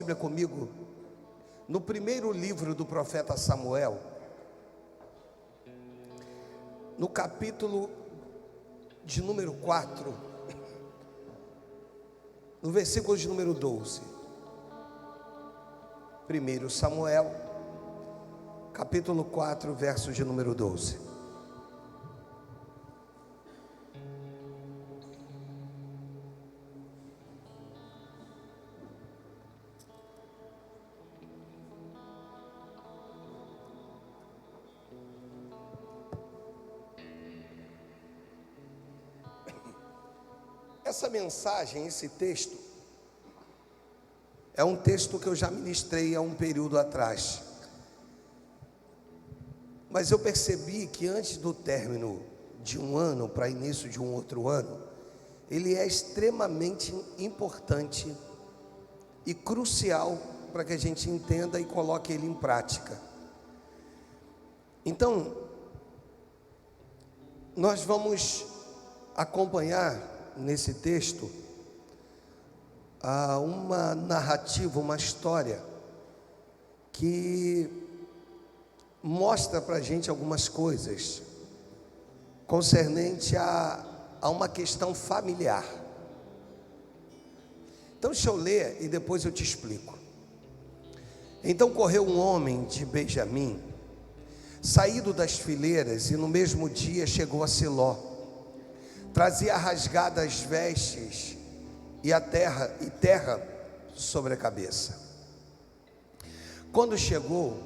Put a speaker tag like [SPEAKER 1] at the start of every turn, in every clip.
[SPEAKER 1] Bíblia comigo no primeiro livro do profeta Samuel, no capítulo de número 4, no versículo de número 12. Primeiro Samuel, capítulo 4, verso de número 12. Essa mensagem, esse texto, é um texto que eu já ministrei há um período atrás. Mas eu percebi que antes do término de um ano para início de um outro ano, ele é extremamente importante e crucial para que a gente entenda e coloque ele em prática. Então, nós vamos acompanhar nesse texto uma narrativa, uma história que mostra para a gente algumas coisas concernente a uma questão familiar. Então deixa eu ler e depois eu te explico. Então correu um homem de Benjamim, saído das fileiras, e no mesmo dia chegou a Siló. Trazia rasgadas vestes e terra sobre a cabeça. Quando chegou,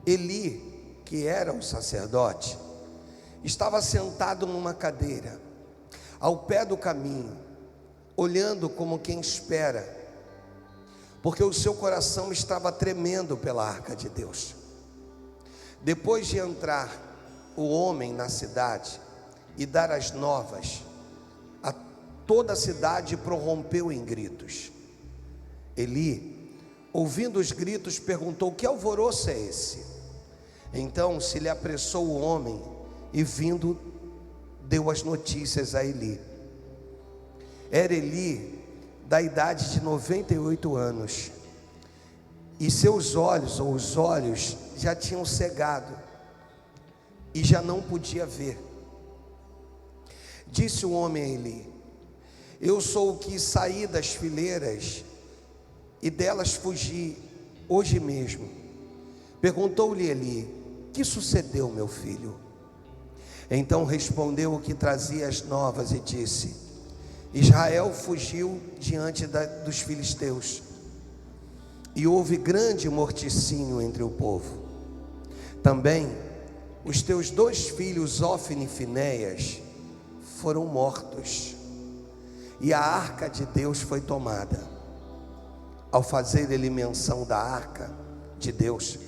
[SPEAKER 1] Eli, que era o sacerdote, estava sentado numa cadeira, ao pé do caminho, olhando como quem espera, porque o seu coração estava tremendo pela arca de Deus. Depois de entrar o homem na cidade e dar as novas, a toda a cidade prorrompeu em gritos. Eli, ouvindo os gritos, perguntou: que alvoroço é esse? Então se lhe apressou o homem e, vindo, deu as notícias a Eli. Era Eli da idade de 98 anos, e seus olhos, ou os olhos, já tinham cegado e já não podia ver. Disse o homem a Eli: eu sou o que saí das fileiras e delas fugi hoje mesmo. Perguntou-lhe Eli: que sucedeu, meu filho? Então respondeu o que trazia as novas e disse: Israel fugiu diante dos filisteus, e houve grande morticínio entre o povo. Também os teus 2 filhos, Ófni e Finéias, foram mortos, e a arca de Deus foi tomada. Ao fazer ele menção da arca de Deus,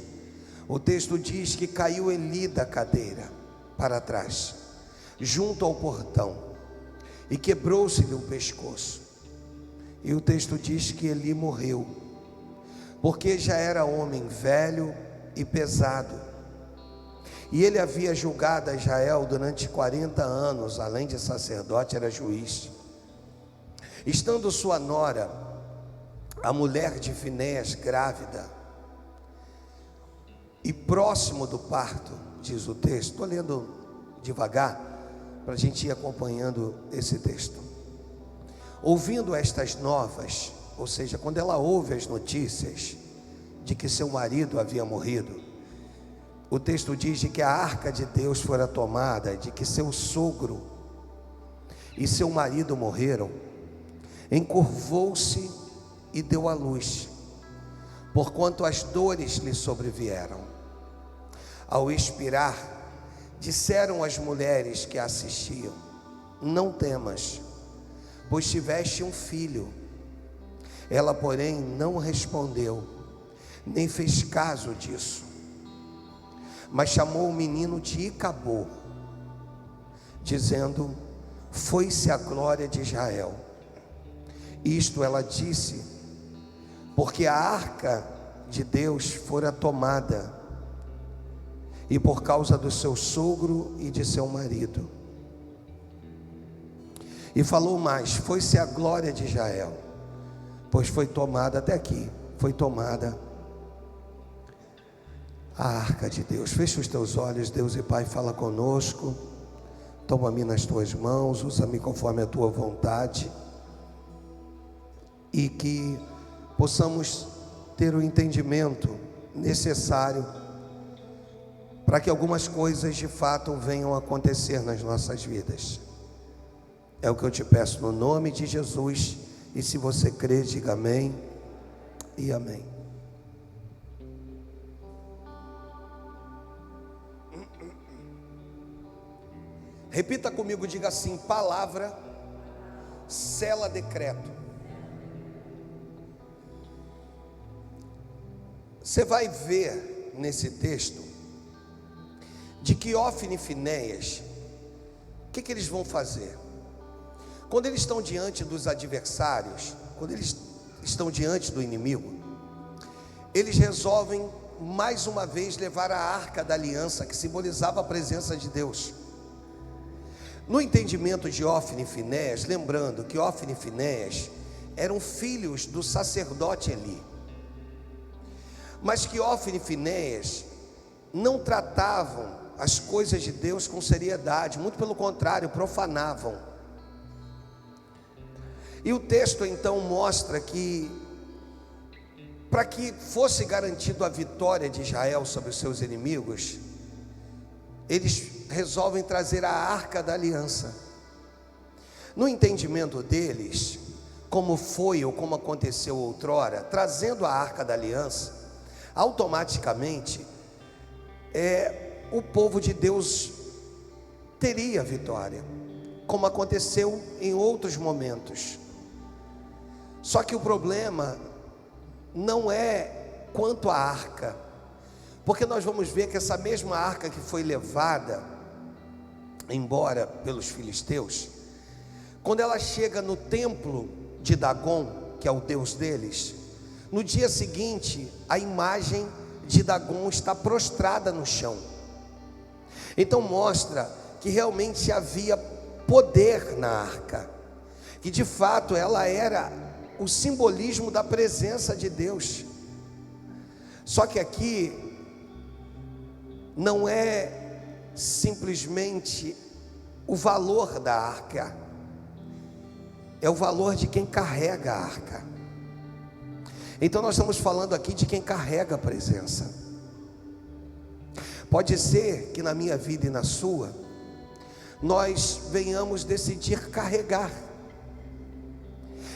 [SPEAKER 1] o texto diz que caiu Eli da cadeira para trás, junto ao portão, e quebrou-se-lhe o pescoço. E o texto diz que Eli morreu, porque já era homem velho e pesado, e ele havia julgado a Israel durante 40 anos, além de sacerdote, era juiz. Estando sua nora, a mulher de Finéias, grávida, e próximo do parto, diz o texto. Estou lendo devagar, para a gente ir acompanhando esse texto. Ouvindo estas novas, ou seja, quando ela ouve as notícias de que seu marido havia morrido, o texto diz de que a arca de Deus fora tomada, de que seu sogro e seu marido morreram, encurvou-se e deu à luz, porquanto as dores lhe sobrevieram. Ao expirar, disseram as mulheres que a assistiam: não temas, pois tiveste um filho. Ela, porém, não respondeu, nem fez caso disso, mas chamou o menino de Icabô, dizendo: foi-se a glória de Israel. Isto ela disse porque a arca de Deus fora tomada, e por causa do seu sogro e de seu marido. E falou mais: foi-se a glória de Israel, pois foi tomada, até aqui, foi tomada a arca de Deus. Fecha os teus olhos, Deus e Pai, fala conosco. Toma-me nas tuas mãos, usa-me conforme a tua vontade, e que possamos ter o entendimento necessário para que algumas coisas de fato venham a acontecer nas nossas vidas. É o que eu te peço no nome de Jesus, e se você crê, diga amém e amém. Repita comigo, diga assim: palavra sela decreto. Você vai ver nesse texto de que Hófni e Finéias, o que eles vão fazer? Quando eles estão diante dos adversários, quando eles estão diante do inimigo, eles resolvem mais uma vez levar a arca da aliança, que simbolizava a presença de Deus. No entendimento de Hófni e Finéias, lembrando que Hófni e Finéias eram filhos do sacerdote Eli, mas que Hófni e Finéias não tratavam as coisas de Deus com seriedade, muito pelo contrário, profanavam. E o texto então mostra que, para que fosse garantido a vitória de Israel sobre os seus inimigos, eles resolvem trazer a arca da aliança. No entendimento deles, como foi ou como aconteceu outrora, trazendo a arca da aliança, automaticamente o povo de Deus teria vitória, como aconteceu em outros momentos. Só que o problema não é quanto à arca, porque nós vamos ver que essa mesma arca que foi levada embora pelos filisteus, quando ela chega no templo de Dagon, que é o deus deles, no dia seguinte a imagem de Dagon está prostrada no chão. Então mostra que realmente havia poder na arca, que de fato ela era o simbolismo da presença de Deus. Só que aqui não é simplesmente o valor da arca, é o valor de quem carrega a arca. Então nós estamos falando aqui de quem carrega a presença. Pode ser que na minha vida e na sua, nós venhamos decidir carregar,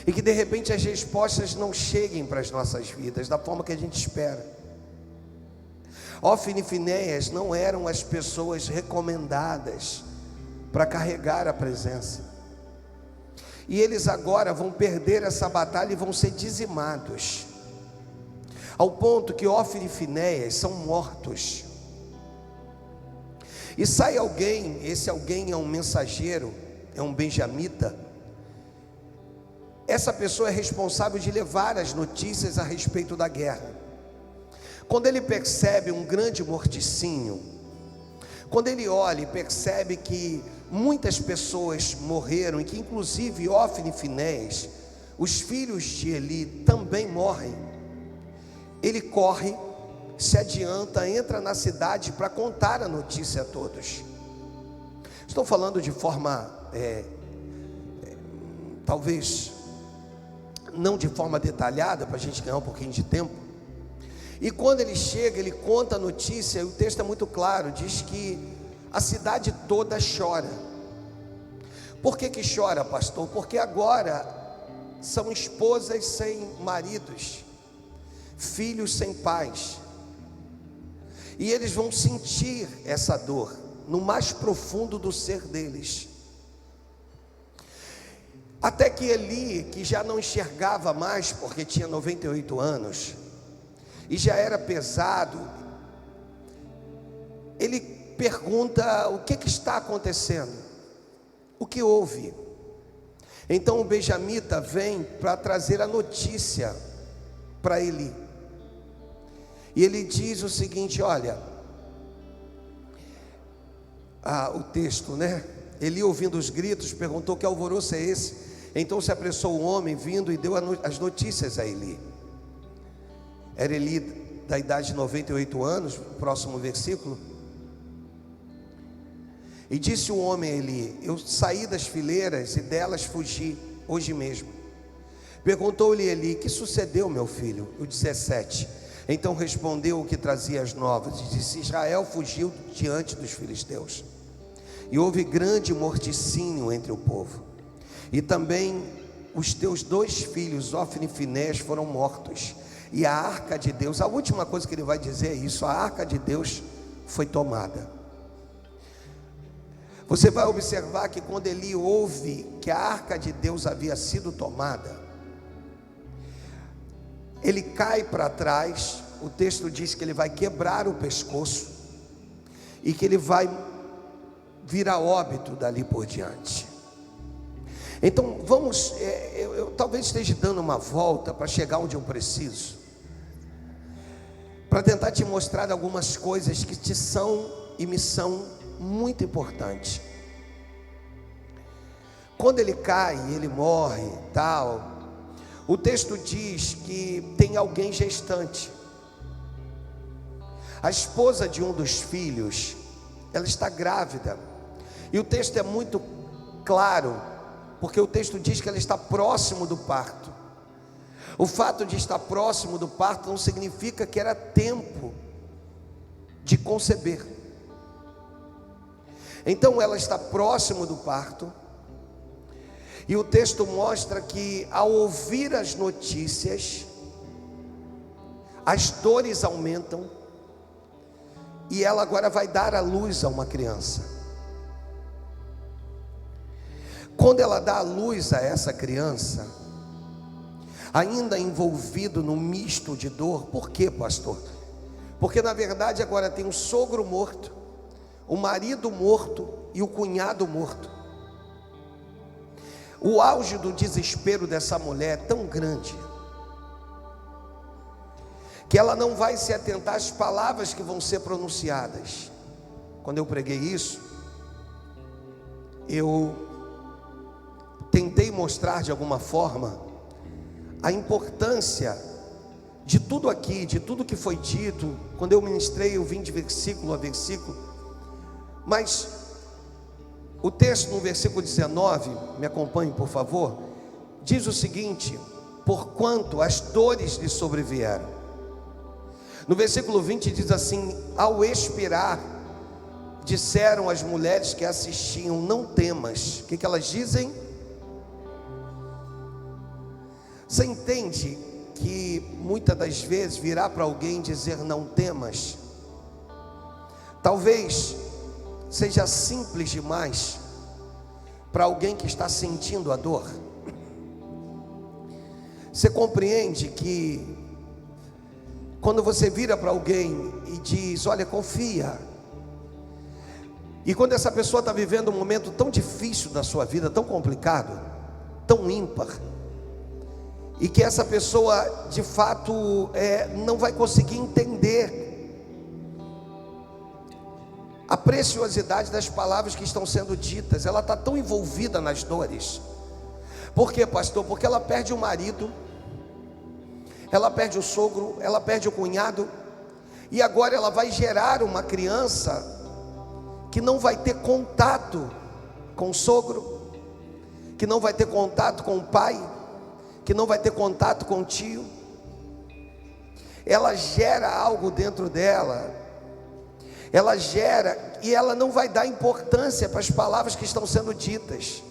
[SPEAKER 1] e que de repente as respostas não cheguem para as nossas vidas da forma que a gente espera. Hófni e Finéias não eram as pessoas recomendadas para carregar a presença, e eles agora vão perder essa batalha e vão ser dizimados, ao ponto que Hófni e Finéias são mortos. E sai alguém, esse alguém é um mensageiro, é um benjamita. Essa pessoa é responsável de levar as notícias a respeito da guerra. Quando ele percebe um grande morticínio, quando ele olha e percebe que muitas pessoas morreram, e que inclusive Hófni e Finéias, os filhos de Eli, também morrem, ele corre, se adianta, entra na cidade para contar a notícia a todos. Estou falando de forma, talvez não de forma detalhada, para a gente ganhar um pouquinho de tempo. E quando ele chega, ele conta a notícia, e o texto é muito claro, diz que a cidade toda chora. Por que chora, pastor? Porque agora são esposas sem maridos, filhos sem pais, e eles vão sentir essa dor no mais profundo do ser deles. Até que Eli, que já não enxergava mais, porque tinha 98 anos, e já era pesado, ele pergunta: o que está acontecendo? O que houve? Então o benjamita vem para trazer a notícia para Eli, e ele diz o seguinte: olha, o texto, né? Eli, ouvindo os gritos, perguntou: que alvoroço é esse? Então se apressou o homem vindo e deu as notícias a Eli. era Eli da idade de 98 anos, próximo versículo. E disse o homem a Eli: eu saí das fileiras e delas fugi hoje mesmo. Perguntou-lhe Eli: que sucedeu, meu filho? O 17. Então respondeu o que trazia as novas e disse: Israel fugiu diante dos filisteus, e houve grande morticínio entre o povo, e também os teus 2 filhos, Ofni e Finés, foram mortos, e a arca de Deus, a última coisa que ele vai dizer é isso: a arca de Deus foi tomada. Você vai observar que quando Eli ouve que a arca de Deus havia sido tomada, ele cai para trás. O texto diz que ele vai quebrar o pescoço e que ele vai vir a óbito dali por diante. Então vamos, eu talvez esteja dando uma volta para chegar onde eu preciso, para tentar te mostrar algumas coisas que te são e me são muito importantes. Quando ele cai, ele morre, tal, o texto diz que tem alguém gestante. A esposa de um dos filhos, ela está grávida, e o texto é muito claro, porque o texto diz que ela está próximo do parto. O fato de estar próximo do parto não significa que era tempo de conceber. Então ela está próximo do parto, e o texto mostra que ao ouvir as notícias, as dores aumentam, e ela agora vai dar à luz a uma criança. Quando ela dá à luz a essa criança, ainda envolvido num misto de dor. Por quê, pastor? Porque na verdade agora tem um sogro morto, o marido morto e o cunhado morto. O auge do desespero dessa mulher é tão grande que ela não vai se atentar às palavras que vão ser pronunciadas. Quando eu preguei isso, eu tentei mostrar de alguma forma a importância de tudo aqui, de tudo que foi dito. Quando eu ministrei, eu vim de versículo a versículo, mas o texto no versículo 19, me acompanhe por favor, diz o seguinte: porquanto as dores lhe sobrevieram. No versículo 20 diz assim: ao expirar, disseram as mulheres que assistiam: não temas. O que elas dizem? Você entende que muitas das vezes virar para alguém dizer não temas, talvez seja simples demais para alguém que está sentindo a dor? Você compreende que quando você vira para alguém e diz: olha, confia, e quando essa pessoa está vivendo um momento tão difícil da sua vida, tão complicado, tão ímpar, e que essa pessoa de fato não vai conseguir entender a preciosidade das palavras que estão sendo ditas, ela está tão envolvida nas dores. Por quê, pastor? Porque ela perde o marido, ela perde o sogro, ela perde o cunhado, e agora ela vai gerar uma criança que não vai ter contato com o sogro, que não vai ter contato com o pai, que não vai ter contato com o tio. Ela gera algo dentro dela, ela gera, e ela não vai dar importância para as palavras que estão sendo ditas.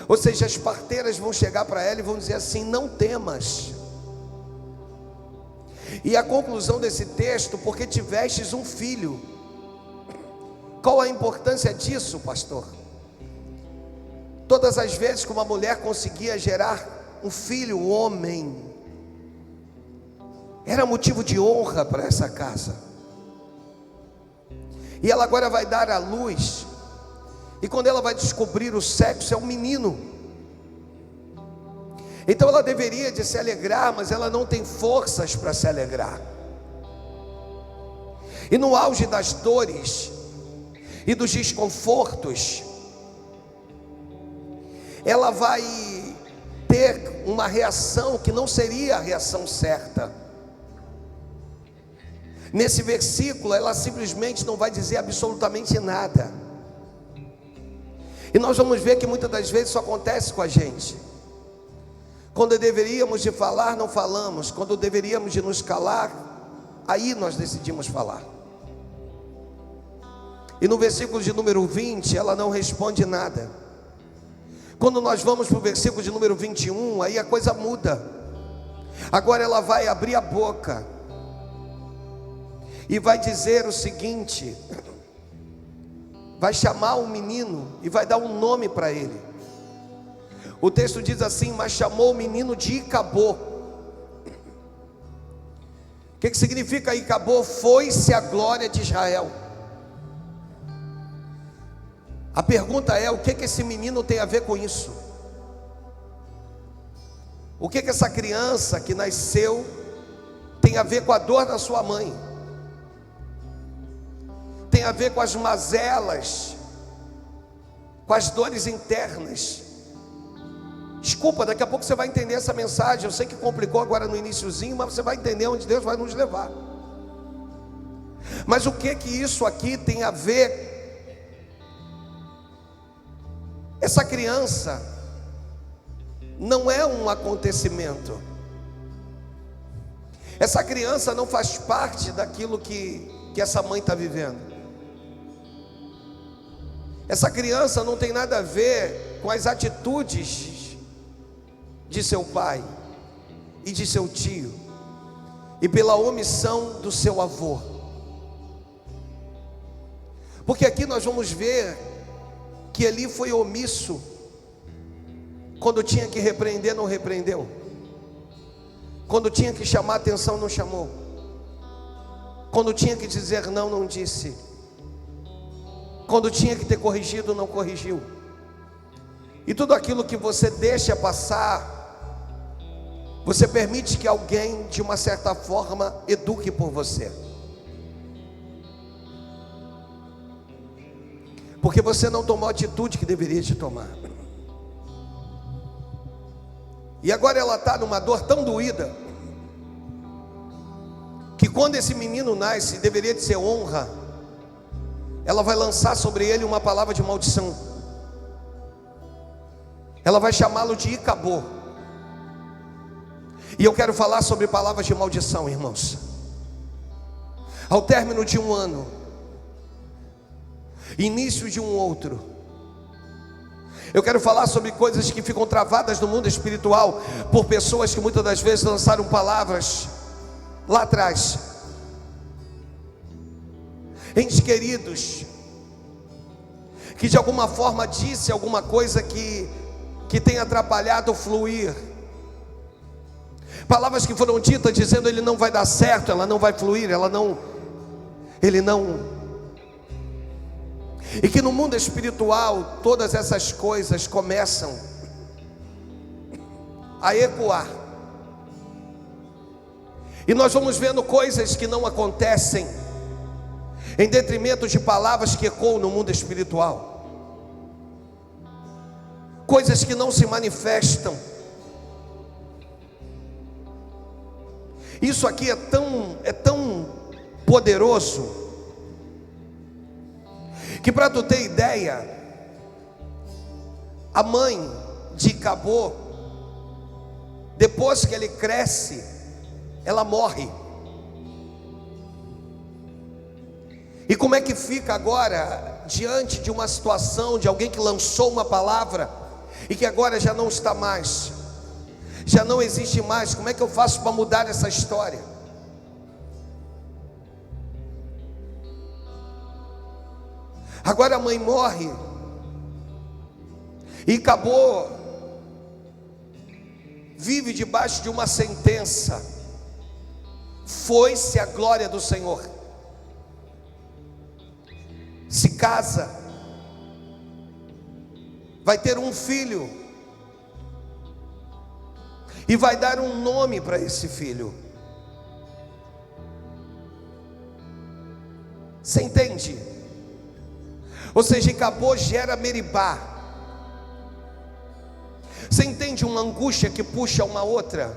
[SPEAKER 1] Ou seja, as parteiras vão chegar para ela e vão dizer assim: não temas. E a conclusão desse texto: porque tivestes um filho. Qual a importância disso, pastor? Todas as vezes que uma mulher conseguia gerar um filho, homem, era motivo de honra para essa casa. E ela agora vai dar à luz, e quando ela vai descobrir o sexo, é um menino. Então ela deveria de se alegrar, mas ela não tem forças para se alegrar. E no auge das dores e dos desconfortos, ela vai ter uma reação que não seria a reação certa. Nesse versículo, ela simplesmente não vai dizer absolutamente nada. E nós vamos ver que muitas das vezes isso acontece com a gente. Quando deveríamos de falar, não falamos. Quando deveríamos de nos calar, aí nós decidimos falar. E no versículo de número 20, ela não responde nada. Quando nós vamos para o versículo de número 21, aí a coisa muda. Agora ela vai abrir a boca e vai dizer o seguinte: vai chamar o menino e vai dar um nome para ele. O texto diz assim: mas chamou o menino de Icabô. O que significa Icabô? Foi-se a glória de Israel. A pergunta é: o que esse menino tem a ver com isso? O que essa criança que nasceu tem a ver com a dor da sua mãe? Tem a ver com as mazelas, com as dores internas. Desculpa, daqui a pouco você vai entender essa mensagem. Eu sei que complicou agora no iniciozinho, mas você vai entender onde Deus vai nos levar. Mas o que isso aqui tem a ver? Essa criança não é um acontecimento. Essa criança não faz parte daquilo que essa mãe está vivendo. Essa criança não tem nada a ver com as atitudes de seu pai e de seu tio, e pela omissão do seu avô. Porque aqui nós vamos ver que Eli foi omisso. Quando tinha que repreender, não repreendeu. Quando tinha que chamar atenção, não chamou. Quando tinha que dizer não, não disse. Quando tinha que ter corrigido, não corrigiu. E tudo aquilo que você deixa passar, você permite que alguém, de uma certa forma, eduque por você. Porque você não tomou a atitude que deveria de tomar. E agora ela está numa dor tão doída, que quando esse menino nasce, deveria de ser honra, ela vai lançar sobre ele uma palavra de maldição. Ela vai chamá-lo de Icabô. E eu quero falar sobre palavras de maldição, irmãos. Ao término de um ano, início de um outro, eu quero falar sobre coisas que ficam travadas no mundo espiritual por pessoas que muitas das vezes lançaram palavras lá atrás. Entes queridos, que de alguma forma disse alguma coisa que tem atrapalhado o fluir. Palavras que foram ditas dizendo: ele não vai dar certo, ela não vai fluir, ele não. E que no mundo espiritual todas essas coisas começam a ecoar. E nós vamos vendo coisas que não acontecem em detrimento de palavras que ecoam no mundo espiritual. Coisas que não se manifestam. Isso aqui é tão poderoso, que, para tu ter ideia, a mãe de Icabô, depois que ele cresce, ela morre. E como é que fica agora diante de uma situação de alguém que lançou uma palavra e que agora já não está mais, já não existe mais? Como é que eu faço para mudar essa história? Agora a mãe morre e Icabô vive debaixo de uma sentença: foi-se a glória do Senhor. Se casa, vai ter um filho e vai dar um nome para esse filho. Você entende? Ou seja, Icabô gera Meribá. Você entende? Uma angústia que puxa uma outra,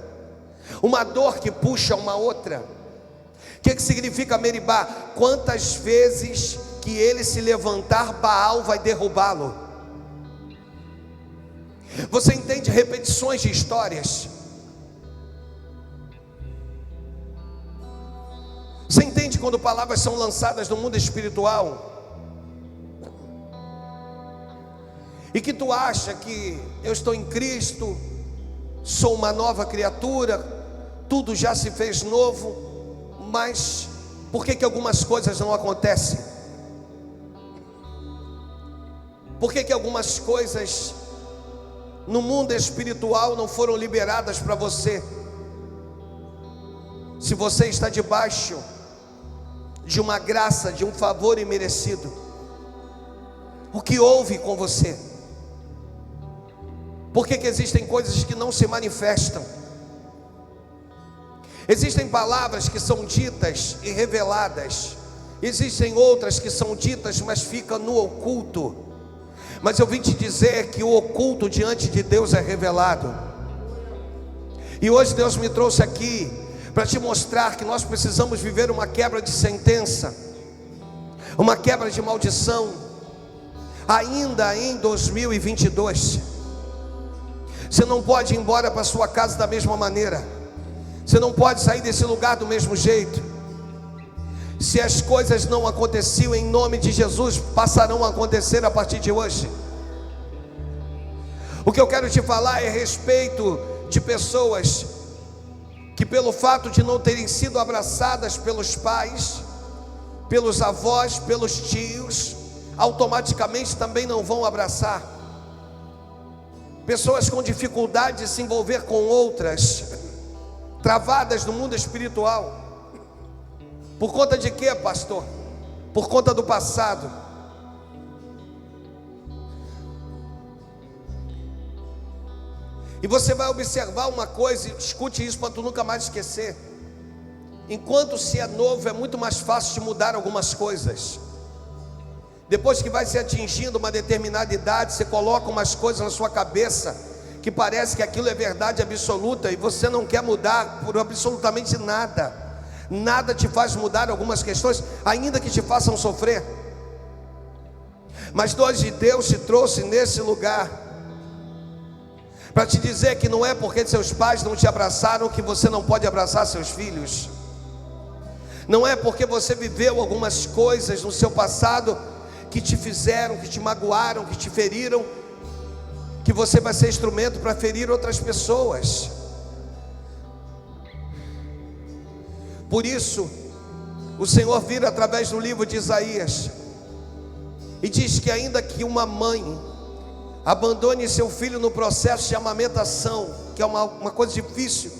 [SPEAKER 1] uma dor que puxa uma outra. O que significa Meribá? Quantas vezes que ele se levantar, Baal vai derrubá-lo. Você entende repetições de histórias? Você entende quando palavras são lançadas no mundo espiritual? E que tu acha que eu estou em Cristo, sou uma nova criatura, tudo já se fez novo, mas por que algumas coisas não acontecem? Por que algumas coisas no mundo espiritual não foram liberadas para você? Se você está debaixo de uma graça, de um favor imerecido, o que houve com você? Por que existem coisas que não se manifestam? Existem palavras que são ditas e reveladas, existem outras que são ditas, mas ficam no oculto. Mas eu vim te dizer que o oculto diante de Deus é revelado. E hoje Deus me trouxe aqui para te mostrar que nós precisamos viver uma quebra de sentença, uma quebra de maldição, ainda em 2022. Você não pode ir embora para sua casa da mesma maneira, você não pode sair desse lugar do mesmo jeito. Se as coisas não aconteciam, em nome de Jesus, passarão a acontecer a partir de hoje. O que eu quero te falar é a respeito de pessoas que, pelo fato de não terem sido abraçadas pelos pais, pelos avós, pelos tios, automaticamente também não vão abraçar. Pessoas com dificuldade de se envolver com outras, travadas no mundo espiritual. Por conta de quê, pastor? Por conta do passado. E você vai observar uma coisa, escute isso para tu nunca mais esquecer. Enquanto se é novo, é muito mais fácil de mudar algumas coisas. Depois que vai se atingindo uma determinada idade, você coloca umas coisas na sua cabeça que parece que aquilo é verdade absoluta, e você não quer mudar por absolutamente nada. Nada te faz mudar algumas questões, ainda que te façam sofrer. Mas hoje Deus te trouxe nesse lugar para te dizer que não é porque seus pais não te abraçaram que você não pode abraçar seus filhos. Não é porque você viveu algumas coisas no seu passado que te fizeram, que te magoaram, que te feriram, que você vai ser instrumento para ferir outras pessoas. Por isso, o Senhor vira através do livro de Isaías e diz que ainda que uma mãe abandone seu filho no processo de amamentação, que é uma coisa difícil,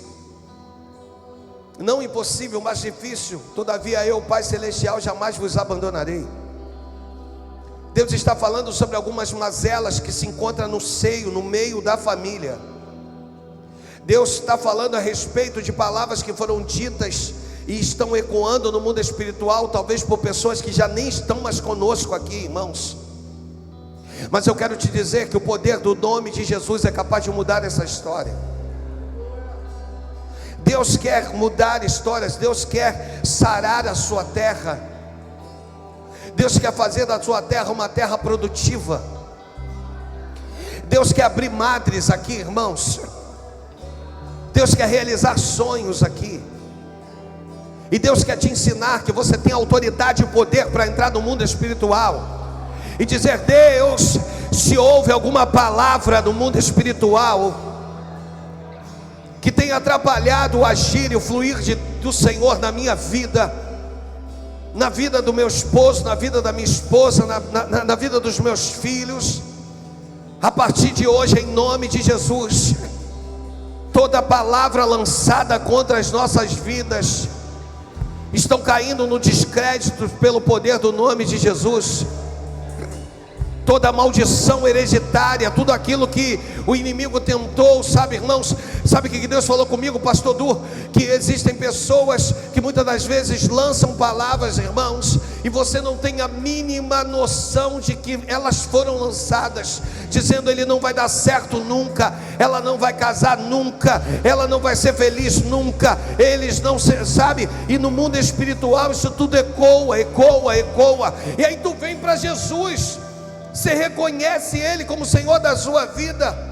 [SPEAKER 1] não impossível, mas difícil, todavia eu, Pai Celestial, jamais vos abandonarei. Deus está falando sobre algumas mazelas que se encontram no seio, no meio da família. Deus está falando a respeito de palavras que foram ditas e estão ecoando no mundo espiritual, talvez por pessoas que já nem estão mais conosco aqui, irmãos. Mas eu quero te dizer que o poder do nome de Jesus é capaz de mudar essa história. Deus quer mudar histórias, Deus quer sarar a sua terra. Deus quer fazer da sua terra uma terra produtiva. Deus quer abrir madres aqui, irmãos. Deus quer realizar sonhos aqui. E Deus quer te ensinar que você tem autoridade e poder para entrar no mundo espiritual e dizer: Deus, se houve alguma palavra no mundo espiritual que tenha atrapalhado o agir e o fluir do Senhor na minha vida, na vida do meu esposo, na vida da minha esposa, na vida dos meus filhos, a partir de hoje, em nome de Jesus, toda palavra lançada contra as nossas vidas estão caindo no descrédito pelo poder do nome de Jesus. toda maldição hereditária, tudo aquilo que o inimigo tentou, sabe, irmãos? Sabe o que Deus falou comigo, pastor Du? Que existem pessoas que muitas das vezes lançam palavras, irmãos, e você não tem a mínima noção de que elas foram lançadas, dizendo: ele não vai dar certo nunca, ela não vai casar nunca, ela não vai ser feliz nunca, eles não sabe, e no mundo espiritual isso tudo ecoa, e aí tu vem para Jesus, você reconhece Ele como Senhor da sua vida.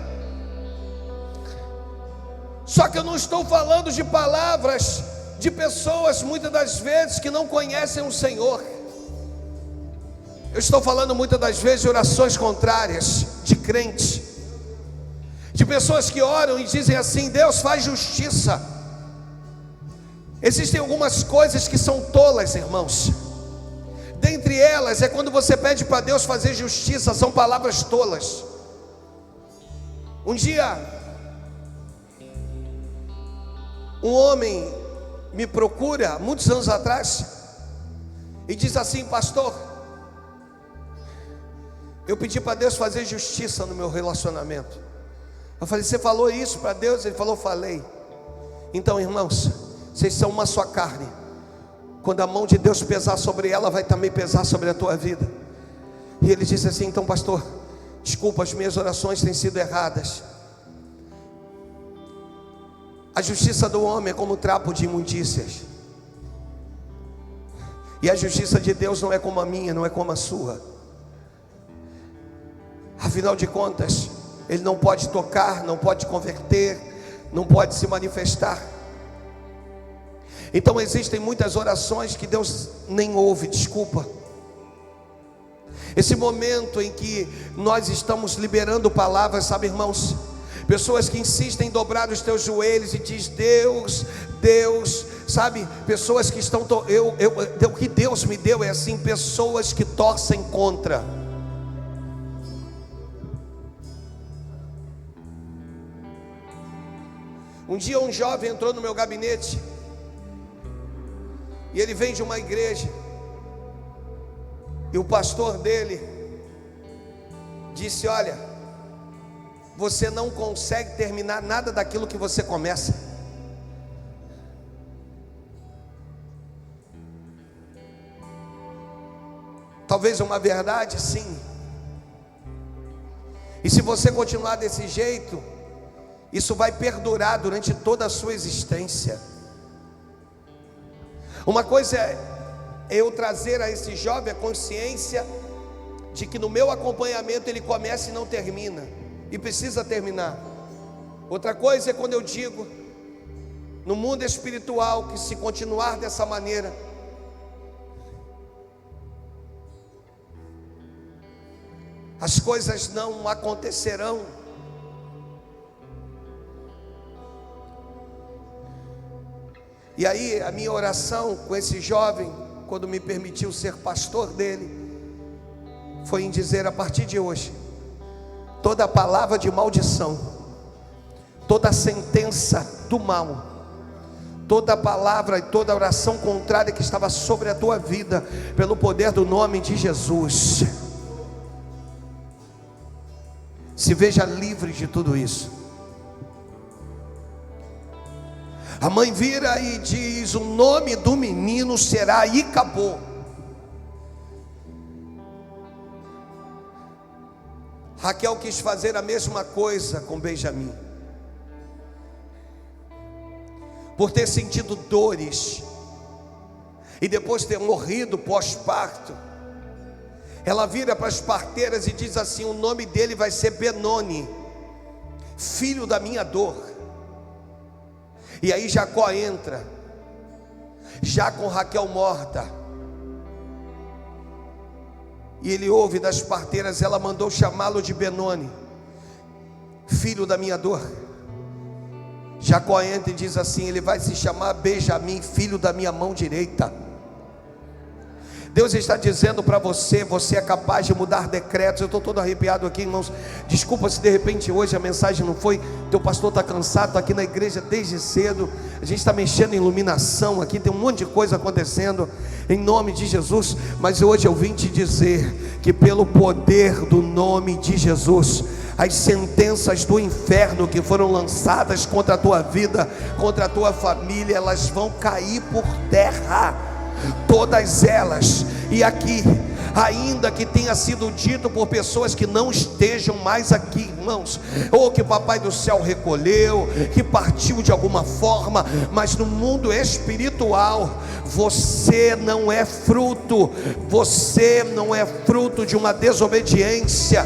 [SPEAKER 1] Só que eu não estou falando de palavras de pessoas muitas das vezes que não conhecem o Senhor. Eu estou falando muitas das vezes de orações contrárias, de crentes, de pessoas que oram e dizem assim: Deus faz justiça. Existem algumas coisas que são tolas, irmãos. Dentre elas é quando você pede para Deus fazer justiça, são palavras tolas. Um dia, um homem me procura, muitos anos atrás, e diz assim: pastor, eu pedi para Deus fazer justiça no meu relacionamento. Eu falei: você falou isso para Deus? Ele falou: falei. Então, irmãos, vocês são uma só carne. Quando a mão de Deus pesar sobre ela, vai também pesar sobre a tua vida. E ele disse assim: então, pastor, desculpa, as minhas orações têm sido erradas. A justiça do homem é como trapo de imundícias, e a justiça de Deus não é como a minha, não é como a sua. Afinal de contas, Ele não pode tocar, não pode converter, não pode se manifestar. Então existem muitas orações que Deus nem ouve, desculpa. Esse momento em que nós estamos liberando palavras, sabe, irmãos? Pessoas que insistem em dobrar os teus joelhos e diz: Deus, Deus, sabe? Pessoas que estão, o que Deus me deu é assim, pessoas que torcem contra. Um dia um jovem entrou no meu gabinete, e ele vem de uma igreja, e o pastor dele disse: olha, você não consegue terminar nada daquilo que você começa. Talvez uma verdade, sim. E se você continuar desse jeito, isso vai perdurar durante toda a sua existência. Uma coisa é eu trazer a esse jovem a consciência de que no meu acompanhamento ele começa e não termina, e precisa terminar. Outra coisa é quando eu digo no mundo espiritual que se continuar dessa maneira, as coisas não acontecerão. E aí a minha oração com esse jovem, quando me permitiu ser pastor dele, foi em dizer: a partir de hoje, toda palavra de maldição, toda sentença do mal, toda palavra e toda oração contrária que estava sobre a tua vida, pelo poder do nome de Jesus, se veja livre de tudo isso. A mãe vira e diz: o nome do menino será Icabô. Raquel quis fazer a mesma coisa com Benjamim, por ter sentido dores e depois ter morrido pós-parto. Ela vira para as parteiras e diz assim: o nome dele vai ser Benoni, filho da minha dor. E aí Jacó entra, já com Raquel morta, e ele ouve das parteiras, ela mandou chamá-lo de Benoni, filho da minha dor. Jacó entra e diz assim: ele vai se chamar Benjamim, filho da minha mão direita. Deus está dizendo para você: você é capaz de mudar decretos. Eu estou todo arrepiado aqui, irmãos. Desculpa se de repente hoje a mensagem não foi. Teu pastor está cansado, está aqui na igreja desde cedo. A gente está mexendo em iluminação aqui, tem um monte de coisa acontecendo, em nome de Jesus. Mas hoje eu vim te dizer que pelo poder do nome de Jesus, as sentenças do inferno que foram lançadas contra a tua vida, contra a tua família, elas vão cair por terra, todas elas. E aqui, ainda que tenha sido dito por pessoas que não estejam mais aqui, irmãos, ou que papai do céu recolheu, que partiu de alguma forma, mas no mundo espiritual, você não é fruto de uma desobediência.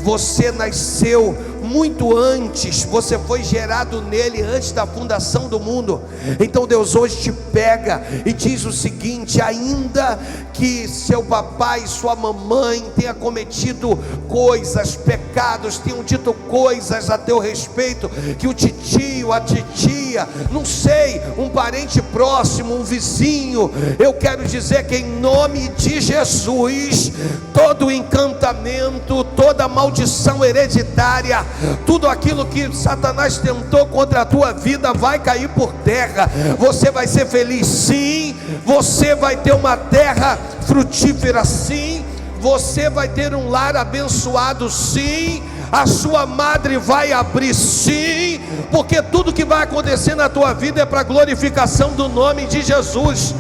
[SPEAKER 1] Você nasceu muito antes, você foi gerado nele antes da fundação do mundo. Então Deus hoje te pega e diz o seguinte: ainda que seu papai e sua mamãe tenham cometido coisas, pecados, tenham dito coisas a teu respeito, que o titio, a titia, não sei, um parente próximo, um vizinho, eu quero dizer que em nome de Jesus, todo encantamento, toda maldição hereditária, tudo aquilo que Satanás tentou contra a tua vida vai cair por terra. Você vai ser feliz, sim. Você vai ter uma terra frutífera, sim. Você vai ter um lar abençoado, sim. A sua madre vai abrir, sim. Porque tudo que vai acontecer na tua vida é para a glorificação do nome de Jesus.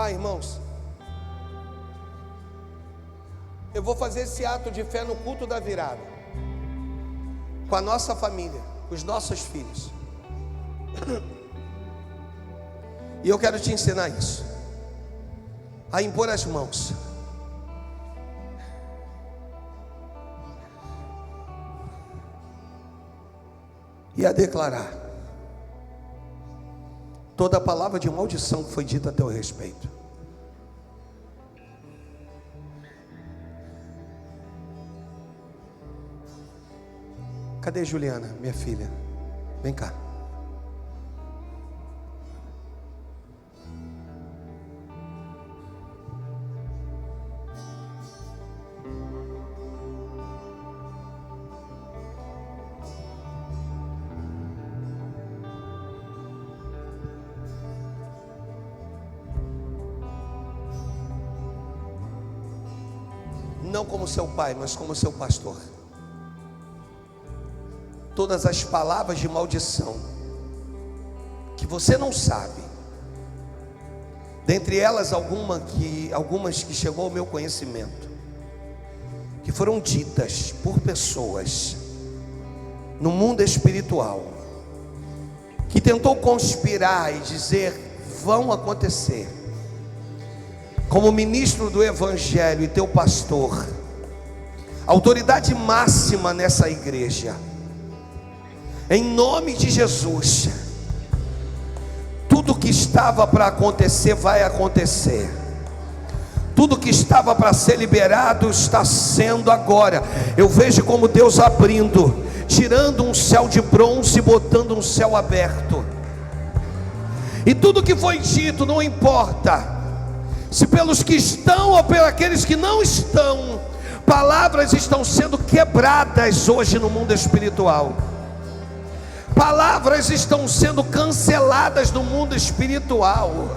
[SPEAKER 1] Irmãos, eu vou fazer esse ato de fé no culto da virada, com a nossa família, com os nossos filhos. E eu quero te ensinar isso, a impor as mãos. E a declarar toda a palavra de maldição que foi dita a teu respeito. Cadê Juliana, minha filha? Vem cá. Não como seu pai, mas como seu pastor. Todas as palavras de maldição que você não sabe, dentre elas algumas que chegou ao meu conhecimento, que foram ditas por pessoas no mundo espiritual, que tentou conspirar e dizer vão acontecer. Como ministro do evangelho e teu pastor, autoridade máxima nessa igreja, em nome de Jesus, tudo que estava para acontecer vai acontecer. Tudo que estava para ser liberado está sendo agora. Eu vejo como Deus abrindo, tirando um céu de bronze e botando um céu aberto. E tudo que foi dito, não importa se pelos que estão ou pelos aqueles que não estão, palavras estão sendo quebradas hoje no mundo espiritual. Palavras estão sendo canceladas no mundo espiritual.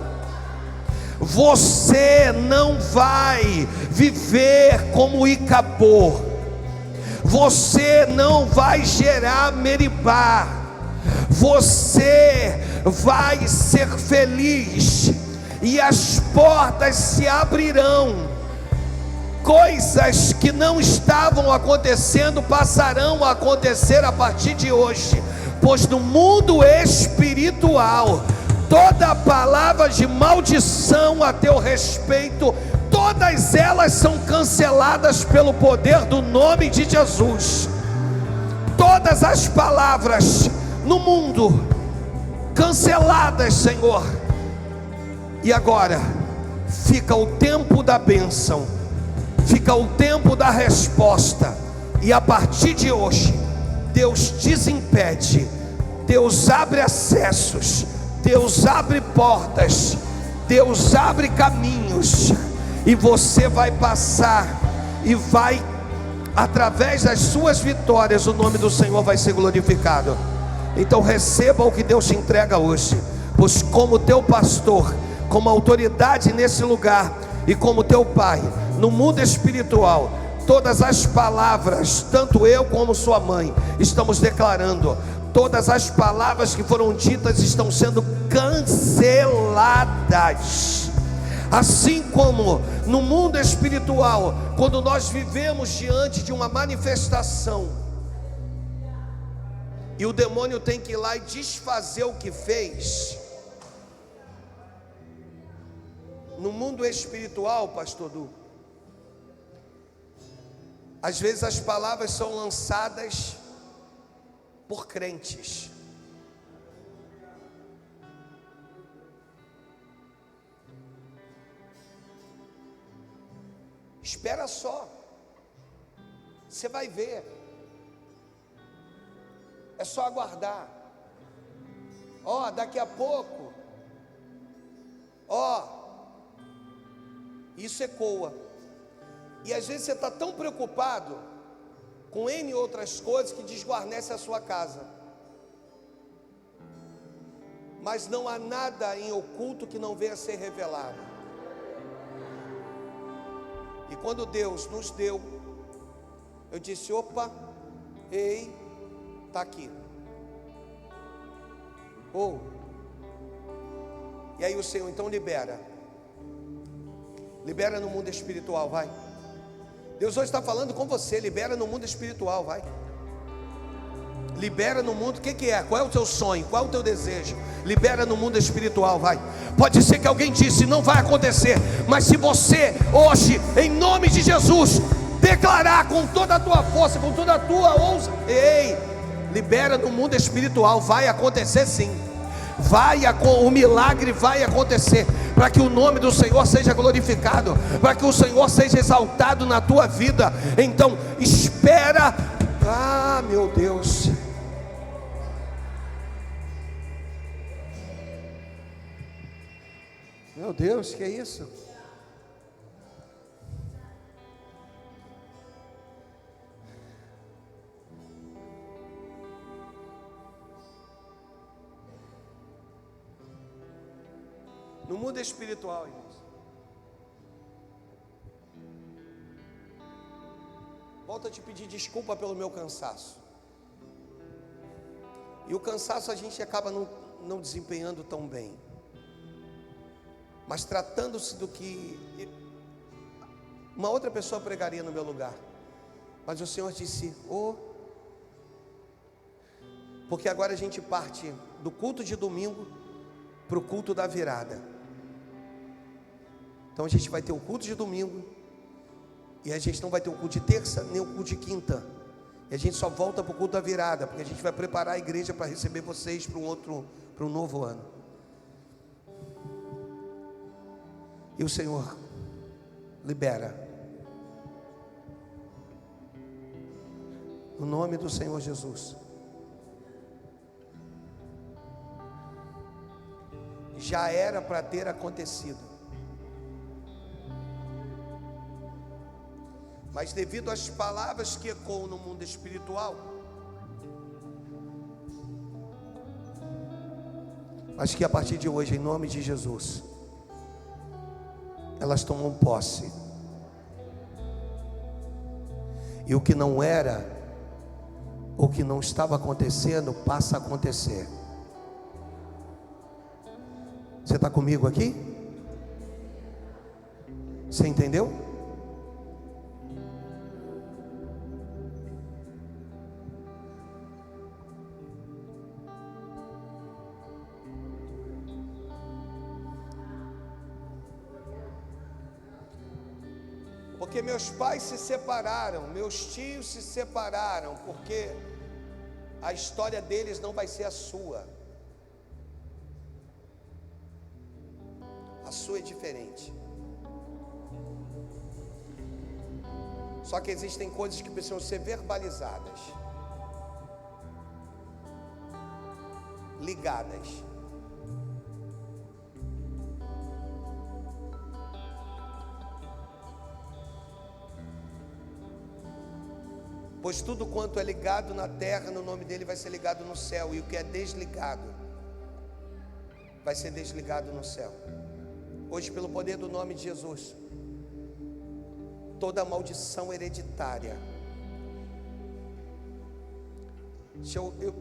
[SPEAKER 1] Você não vai viver como Icabô. Você não vai gerar Meribá. Você vai ser feliz e as portas se abrirão. Coisas que não estavam acontecendo passarão a acontecer a partir de hoje. Pois no mundo espiritual, toda palavra de maldição a teu respeito, todas elas são canceladas pelo poder do nome de Jesus. Todas as palavras no mundo canceladas, Senhor. E agora fica o tempo da bênção, fica o tempo da resposta. E a partir de hoje, Deus desimpede, Deus abre acessos, Deus abre portas, Deus abre caminhos, e você vai passar, e vai, através das suas vitórias, o nome do Senhor vai ser glorificado. Então receba o que Deus te entrega hoje, pois como teu pastor, como autoridade nesse lugar, e como teu pai, no mundo espiritual, todas as palavras, tanto eu como sua mãe, estamos declarando, todas as palavras que foram ditas estão sendo canceladas. Assim como no mundo espiritual, quando nós vivemos diante de uma manifestação, e o demônio tem que ir lá e desfazer o que fez, no mundo espiritual, pastor Du, às vezes as palavras são lançadas por crentes. Espera só, você vai ver. É só aguardar. Ó, daqui a pouco, ó, isso ecoa. E às vezes você está tão preocupado com N outras coisas que desguarnece a sua casa. Mas não há nada em oculto que não venha a ser revelado. E quando Deus nos deu, eu disse: opa, ei, está aqui. E aí o Senhor, então libera. Libera no mundo espiritual, vai. Deus hoje está falando com você. Libera no mundo espiritual, vai. Libera no mundo. O que é? Qual é o teu sonho? Qual é o teu desejo? Libera no mundo espiritual, vai. Pode ser que alguém disse, não vai acontecer, mas se você hoje, em nome de Jesus, declarar com toda a tua força, com toda a tua ousadia, ei, libera no mundo espiritual, vai acontecer sim. O milagre vai acontecer, para que o nome do Senhor seja glorificado, para que o Senhor seja exaltado na tua vida. Então espera. Ah, meu Deus, meu Deus, que é isso? No mundo espiritual, irmãos, volto a te pedir desculpa pelo meu cansaço. E o cansaço a gente acaba não desempenhando tão bem. Mas tratando-se do que uma outra pessoa pregaria no meu lugar. Mas o Senhor disse: porque agora a gente parte do culto de domingo para o culto da virada. Então a gente vai ter o culto de domingo, e a gente não vai ter o culto de terça, nem o culto de quinta. E a gente só volta para o culto da virada, porque a gente vai preparar a igreja para receber vocês para um novo ano. E o Senhor libera. No nome do Senhor Jesus. Já era para ter acontecido. Mas devido às palavras que ecoam no mundo espiritual, mas que a partir de hoje, em nome de Jesus, elas tomam posse. E o que não era, ou que não estava acontecendo, passa a acontecer. Você está comigo aqui? Você entendeu? Porque meus pais se separaram, meus tios se separaram, porque a história deles não vai ser a sua. A sua é diferente. Só que existem coisas que precisam ser verbalizadas, ligadas. Pois tudo quanto é ligado na terra, no nome dele vai ser ligado no céu, e o que é desligado vai ser desligado no céu. Hoje, pelo poder do nome de Jesus, toda maldição hereditária,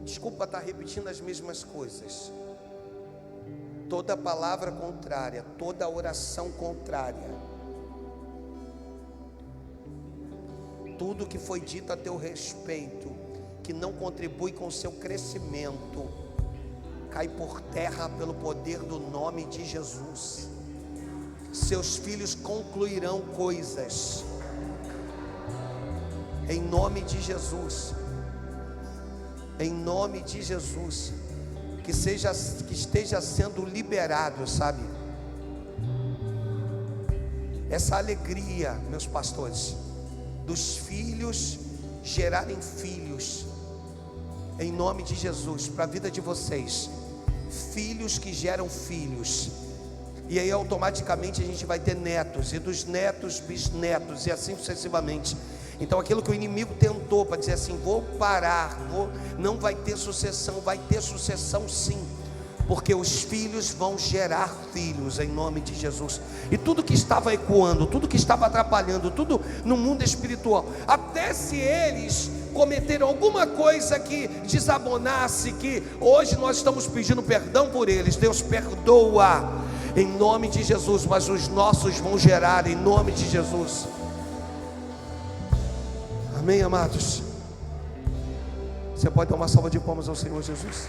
[SPEAKER 1] desculpa estar repetindo as mesmas coisas, toda palavra contrária, toda oração contrária, tudo que foi dito a teu respeito, que não contribui com o seu crescimento, cai por terra pelo poder do nome de Jesus. Seus filhos concluirão coisas, em nome de Jesus, em nome de Jesus, que esteja sendo liberado, sabe? Essa alegria, meus pastores, dos filhos gerarem filhos, em nome de Jesus, para a vida de vocês, filhos que geram filhos, e aí automaticamente a gente vai ter netos, e dos netos, bisnetos, e assim sucessivamente. Então aquilo que o inimigo tentou para dizer assim, vou parar, não vai ter sucessão, vai ter sucessão sim, porque os filhos vão gerar filhos, em nome de Jesus. E tudo que estava ecoando, tudo que estava atrapalhando, tudo no mundo espiritual, até se eles cometeram alguma coisa que desabonasse, que hoje nós estamos pedindo perdão por eles, Deus perdoa, em nome de Jesus, mas os nossos vão gerar, em nome de Jesus. Amém, amados? Você pode dar uma salva de palmas ao Senhor Jesus?